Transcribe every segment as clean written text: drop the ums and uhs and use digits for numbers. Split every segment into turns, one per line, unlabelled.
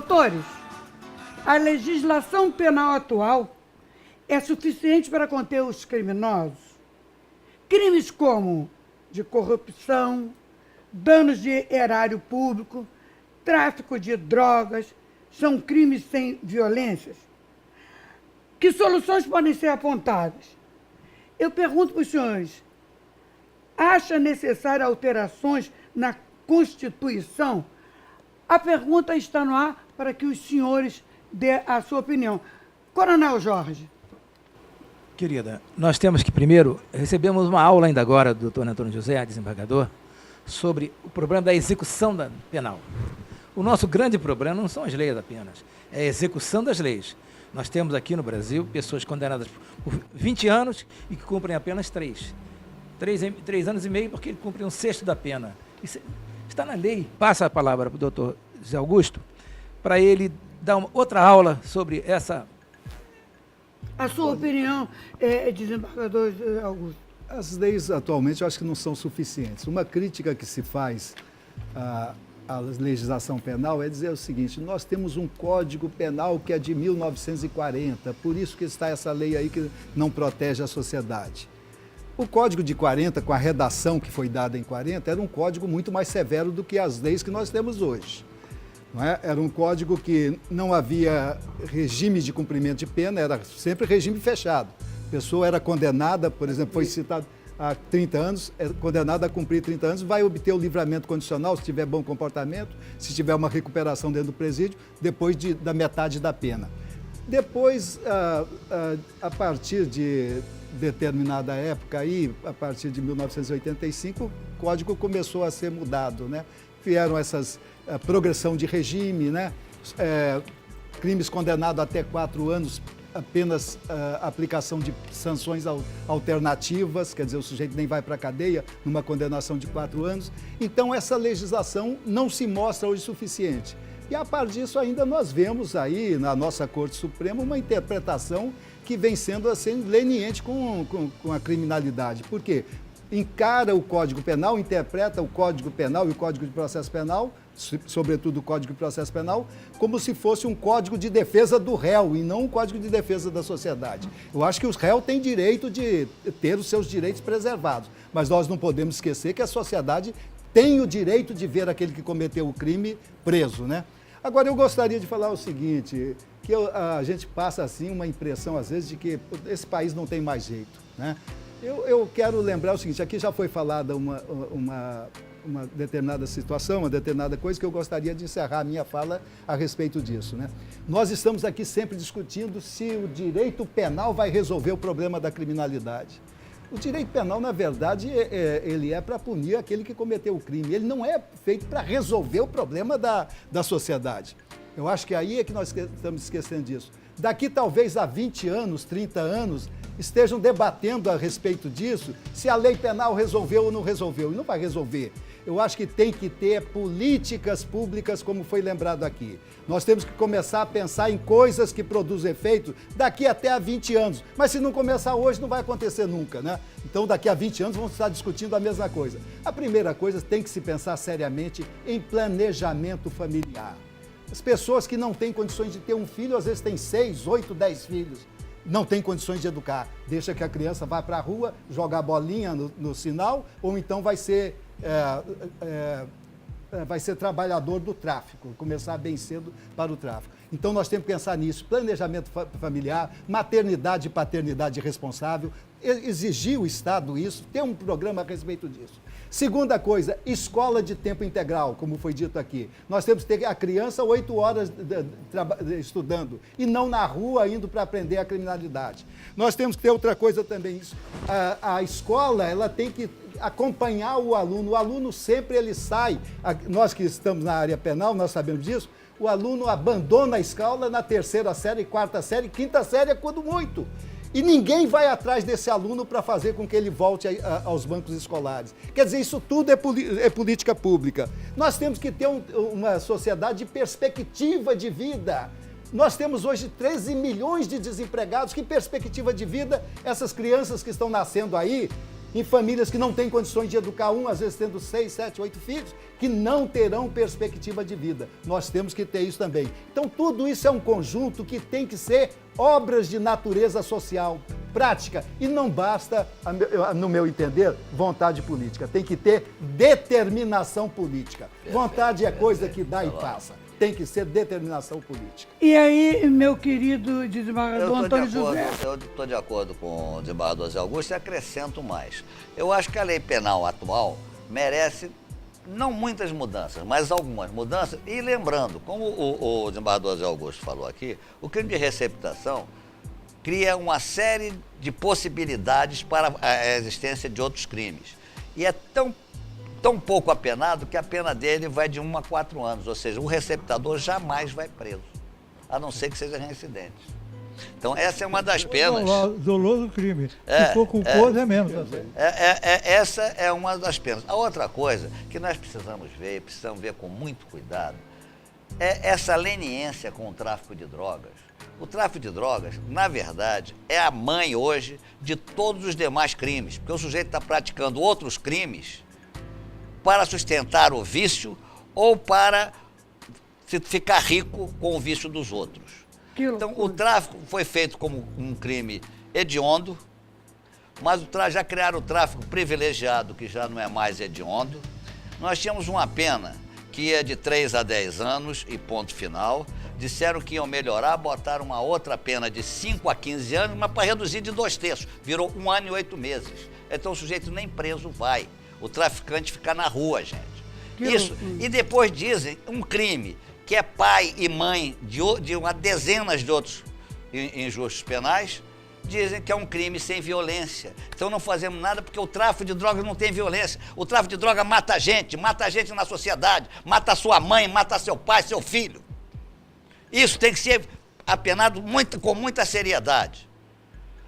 Doutores, a legislação penal atual é suficiente para conter os criminosos? Crimes como de corrupção, danos de erário público, tráfico de drogas, são crimes sem violências? Que soluções podem ser apontadas? Eu pergunto para os senhores, acha necessárias alterações na Constituição? A pergunta está no ar para que os senhores dê a sua opinião. Coronel Jorge.
Querida, nós temos que primeiro, recebemos uma aula ainda agora do doutor Antônio José, desembargador, sobre o problema da execução penal. O nosso grande problema não são as leis apenas, é a execução das leis. Nós temos aqui no Brasil pessoas condenadas por 20 anos e que cumprem apenas 3 anos e meio, porque cumprem 1/6 da pena. Isso está na lei. Passa a palavra para o doutor José Augusto, para ele dar outra aula sobre essa...
A sua opinião, desembargador Augusto?
As leis atualmente eu acho que não são suficientes. Uma crítica que se faz à legislação penal é dizer o seguinte: nós temos um Código Penal que é de 1940, por isso que está essa lei aí que não protege a sociedade. O Código de 40, com a redação que foi dada em 40, era um código muito mais severo do que as leis que nós temos hoje. Não é? Era um código que não havia regime de cumprimento de pena, era sempre regime fechado. A pessoa era condenada, por exemplo, foi citado há 30 anos, é condenada a cumprir 30 anos, vai obter o livramento condicional se tiver bom comportamento, se tiver uma recuperação dentro do presídio, depois da metade da pena. Depois, a partir de determinada época, aí, a partir de 1985, o código começou a ser mudado, né? Vieram essas progressão de regime, né? Crimes condenados até 4 anos, apenas aplicação de sanções alternativas, quer dizer, o sujeito nem vai para a cadeia numa condenação de 4 anos. Então, essa legislação não se mostra hoje suficiente. E, a par disso, ainda nós vemos aí, na nossa Corte Suprema, uma interpretação que vem sendo assim, leniente com a criminalidade. Por quê? Encara o Código Penal, interpreta o Código Penal e o Código de Processo Penal, sobretudo o Código de Processo Penal, como se fosse um código de defesa do réu e não um código de defesa da sociedade. Eu acho que os réus têm direito de ter os seus direitos preservados, mas nós não podemos esquecer que a sociedade tem o direito de ver aquele que cometeu o crime preso, né? Agora, eu gostaria de falar o seguinte, que a gente passa assim uma impressão, às vezes, de que esse país não tem mais jeito, né? Eu quero lembrar o seguinte, aqui já foi falada uma determinada situação, uma determinada coisa que eu gostaria de encerrar a minha fala a respeito disso, né? Nós estamos aqui sempre discutindo se o direito penal vai resolver o problema da criminalidade. O direito penal, na verdade, ele é para punir aquele que cometeu o crime. Ele não é feito para resolver o problema da sociedade. Eu acho que aí é que nós estamos esquecendo disso. Daqui talvez a 20 anos, 30 anos, estejam debatendo a respeito disso, se a lei penal resolveu ou não resolveu. E não vai resolver. Eu acho que tem que ter políticas públicas, como foi lembrado aqui. Nós temos que começar a pensar em coisas que produzem efeito daqui até a 20 anos. Mas se não começar hoje, não vai acontecer nunca, né? Então, daqui a 20 anos, vamos estar discutindo a mesma coisa. A primeira coisa, tem que se pensar seriamente em planejamento familiar. As pessoas que não têm condições de ter um filho, às vezes têm 6, 8, 10 filhos. Não tem condições de educar. Deixa que a criança vá para a rua, jogar bolinha no sinal, ou então vai ser trabalhador do tráfico, começar bem cedo para o tráfico. Então, nós temos que pensar nisso, planejamento familiar, maternidade e paternidade responsável, exigir o Estado isso, ter um programa a respeito disso. Segunda coisa, escola de tempo integral, como foi dito aqui. Nós temos que ter a criança 8 horas estudando e não na rua indo para aprender a criminalidade. Nós temos que ter outra coisa também, isso. A escola, ela tem que acompanhar o aluno sempre ele sai, nós que estamos na área penal, nós sabemos disso, o aluno abandona a escola na 3ª série, 4ª série, 5ª série é quando muito. E ninguém vai atrás desse aluno para fazer com que ele volte aos bancos escolares. Quer dizer, isso tudo é política pública. Nós temos que ter uma sociedade de perspectiva de vida. Nós temos hoje 13 milhões de desempregados. Que perspectiva de vida essas crianças que estão nascendo aí em famílias que não têm condições de educar às vezes tendo 6, 7, 8 filhos, que não terão perspectiva de vida. Nós temos que ter isso também. Então, tudo isso é um conjunto que tem que ser obras de natureza social, prática. E não basta, no meu entender, vontade política. Tem que ter determinação política. Vontade é coisa que dá e passa. Tem que ser determinação política.
E aí, meu querido desembargador Antônio José?
Eu estou de acordo com o desembargador Zé Augusto e acrescento mais. Eu acho que a lei penal atual merece não muitas mudanças, mas algumas mudanças. E lembrando, como o desembargador Zé Augusto falou aqui, o crime de receptação cria uma série de possibilidades para a existência de outros crimes. E é tão pouco apenado que a pena dele vai de 1 a 4 anos, ou seja, o receptador jamais vai preso, a não ser que seja reincidente. Então, essa é uma das penas.
Doloso crime. Se for culposo, é menos.
Essa é uma das penas. A outra coisa que nós precisamos ver com muito cuidado, é essa leniência com o tráfico de drogas. O tráfico de drogas, na verdade, é a mãe hoje de todos os demais crimes, porque o sujeito está praticando outros crimes para sustentar o vício ou para ficar rico com o vício dos outros. Então, o tráfico foi feito como um crime hediondo, mas já criaram o tráfico privilegiado, que já não é mais hediondo. Nós tínhamos uma pena que ia de 3 a 10 anos e ponto final. Disseram que iam melhorar, botaram uma outra pena de 5 a 15 anos, mas para reduzir de 2/3. Virou 1 ano e 8 meses. Então, o sujeito nem preso vai. O traficante fica na rua, gente. Isso. E depois dizem um crime que é pai e mãe de uma dezenas de outros injustos penais, dizem que é um crime sem violência. Então não fazemos nada porque o tráfico de drogas não tem violência. O tráfico de droga mata a gente na sociedade, mata a sua mãe, mata seu pai, seu filho. Isso tem que ser apenado com muita seriedade.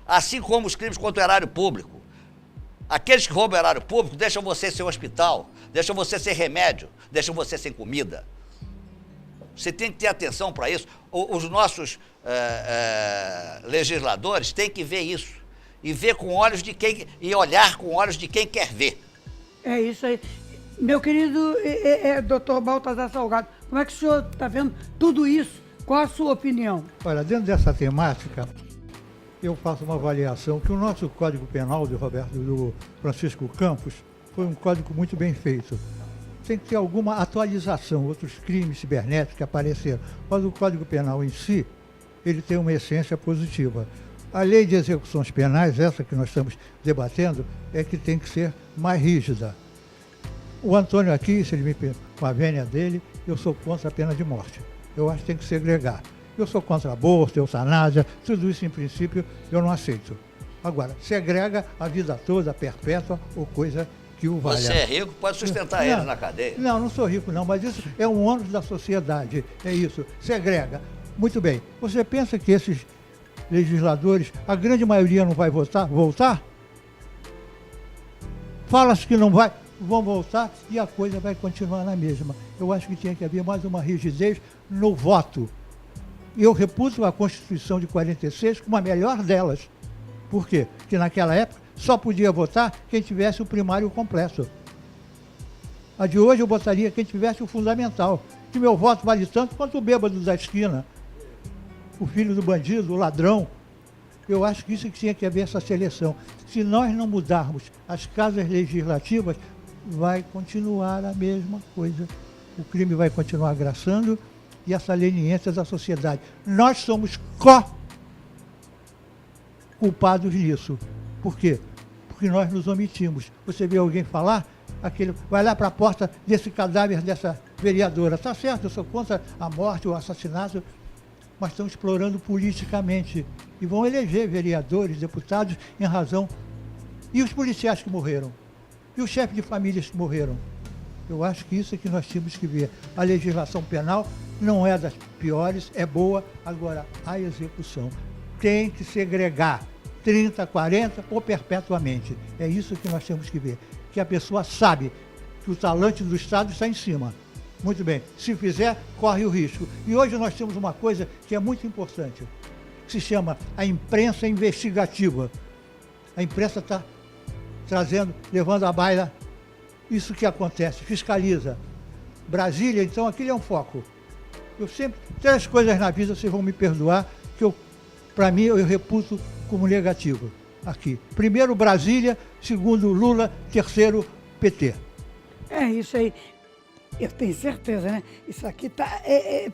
Assim como os crimes contra o erário público. Aqueles que roubam o erário público deixam você sem hospital, deixam você sem remédio, deixam você sem comida. Você tem que ter atenção para isso. Os nossos legisladores têm que ver isso. E ver com olhos de quem. E olhar com olhos de quem quer ver.
É isso aí. Meu querido doutor Baltazar Salgado, como é que o senhor está vendo tudo isso? Qual a sua opinião?
Olha, dentro dessa temática, eu faço uma avaliação que o nosso Código Penal do Francisco Campos foi um código muito bem feito. Tem que ter alguma atualização, outros crimes cibernéticos que apareceram. Mas o Código Penal em si, ele tem uma essência positiva. A lei de execuções penais, essa que nós estamos debatendo, é que tem que ser mais rígida. O Antônio aqui, se ele me pergunta, com a vênia dele, eu sou contra a pena de morte. Eu acho que tem que segregar. Eu sou contra aborto, eutanásia, tudo isso, em princípio, eu não aceito. Agora, segrega a vida toda, perpétua, ou coisa que o valha.
Você é rico, pode sustentar ele na cadeia.
Não sou rico não, mas isso é um ônus da sociedade, é isso, segrega. Muito bem, você pensa que esses legisladores, a grande maioria não vai voltar? Fala-se que não vai, vão voltar e a coisa vai continuar na mesma. Eu acho que tinha que haver mais uma rigidez no voto. Eu reputo a Constituição de 46 como a melhor delas. Por quê? Porque naquela época só podia votar quem tivesse o primário completo. A de hoje eu botaria quem tivesse o fundamental. Que meu voto vale tanto quanto o bêbado da esquina, o filho do bandido, o ladrão. Eu acho que isso que tinha que haver essa seleção. Se nós não mudarmos as casas legislativas, vai continuar a mesma coisa. O crime vai continuar agraçando e essa leniência da sociedade. Nós somos culpados nisso. Por quê? Porque nós nos omitimos. Você vê alguém falar, vai lá para a porta desse cadáver dessa vereadora. Está certo, eu sou contra a morte, o assassinato, mas estão explorando politicamente. E vão eleger vereadores, deputados, em razão... E os policiais que morreram? E os chefes de famílias que morreram? Eu acho que isso é que nós temos que ver. A legislação penal não é das piores, é boa. Agora, a execução tem que segregar 30, 40 ou perpetuamente. É isso que nós temos que ver. Que a pessoa sabe que o talante do Estado está em cima. Muito bem, se fizer, corre o risco. E hoje nós temos uma coisa que é muito importante, que se chama a imprensa investigativa. A imprensa está trazendo, levando à baila isso que acontece, fiscaliza. Brasília, então, aquilo é um foco. Eu sempre, 3 coisas na vida, vocês vão me perdoar, que para mim, eu reputo como negativo aqui. Primeiro, Brasília. Segundo, Lula. Terceiro, PT.
É isso aí. Eu tenho certeza, né? Isso aqui está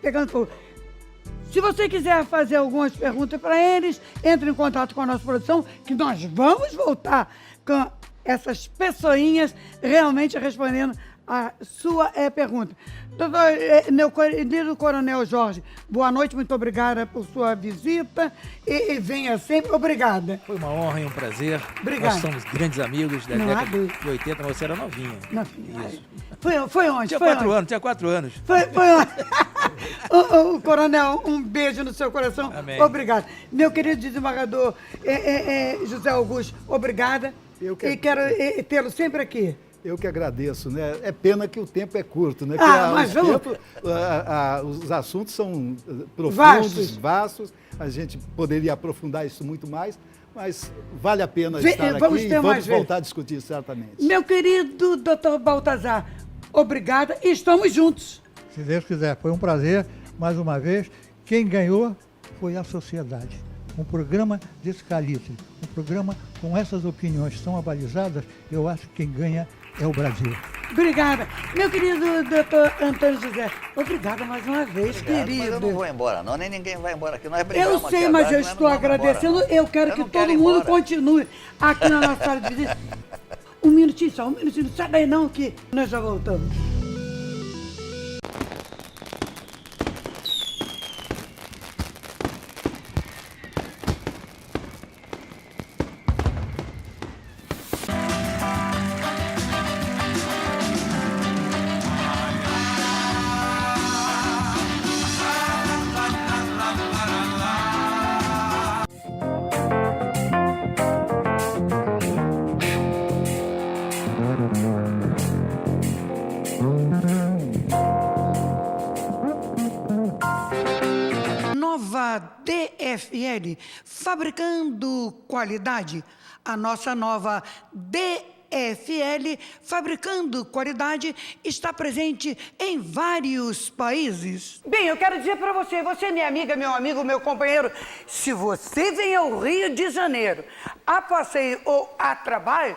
pegando fogo. Se você quiser fazer algumas perguntas para eles, entre em contato com a nossa produção, que nós vamos voltar com essas pessoinhas realmente respondendo a sua pergunta. Doutor, meu querido Coronel Jorge, boa noite, muito obrigada por sua visita e venha sempre. Obrigada.
Foi uma honra e um prazer.
Obrigado.
Nós somos grandes amigos da
Não há
década
dúvida.
de 80, mas você era novinha.
Isso.
Isso.
Foi onde?
Tinha
Foi
4
onde?
anos, tinha 4 anos.
Foi onde? Ô, Coronel, um beijo no seu coração.
Amém.
Obrigado. Meu querido desembargador José Augusto, obrigada. E quero tê-lo sempre aqui.
Eu que agradeço, né? É pena que o tempo é curto, né?
Mas vamos...
Os assuntos são profundos, vastos. A gente poderia aprofundar isso muito mais, mas vale a pena estar aqui e vamos voltar a discutir certamente.
Meu querido doutor Baltazar, obrigada e estamos juntos.
Se Deus quiser, foi um prazer, mais uma vez. Quem ganhou foi a sociedade. Um programa desse calibre, um programa com essas opiniões tão abalizadas, eu acho que quem ganha é o Brasil.
Obrigada. Meu querido doutor Antônio José, obrigada mais uma vez, querido.
Mas eu não vou embora, não, nem ninguém vai embora aqui. Nós brigamos
Eu sei,
aqui
mas
agora,
eu estou agradecendo.
Embora,
eu quero que todo mundo continue aqui na nossa sala de visita. Um minutinho só, não sai daí não, que nós já voltamos. Nova DFL, fabricando qualidade. A nossa nova DFL, fabricando qualidade, está presente em vários países. Bem, eu quero dizer para você, minha amiga, meu amigo, meu companheiro, se você vem ao Rio de Janeiro a passeio ou a trabalho,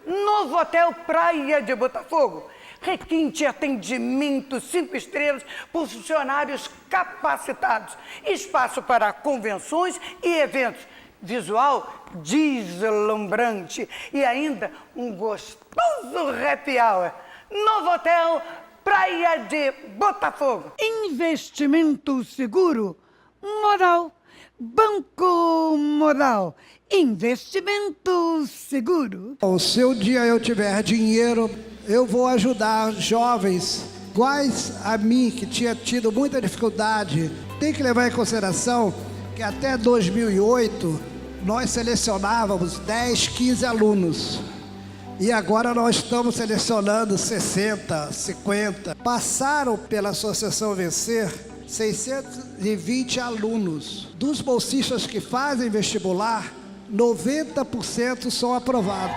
Novo Hotel Praia de Botafogo, requinte atendimento 5 estrelas por funcionários capacitados, espaço para convenções e eventos, visual deslumbrante e ainda um gostoso happy hour. Novo Hotel Praia de Botafogo. Investimento seguro, Modal, Banco Modal. Investimento seguro.
Se um dia eu tiver dinheiro, eu vou ajudar jovens iguais a mim, que tinha tido muita dificuldade. Tem que levar em consideração que até 2008 nós selecionávamos 10, 15 alunos. E agora nós estamos selecionando 60, 50. Passaram pela Associação Vencer 620 alunos. Dos bolsistas que fazem vestibular, 90% são aprovados.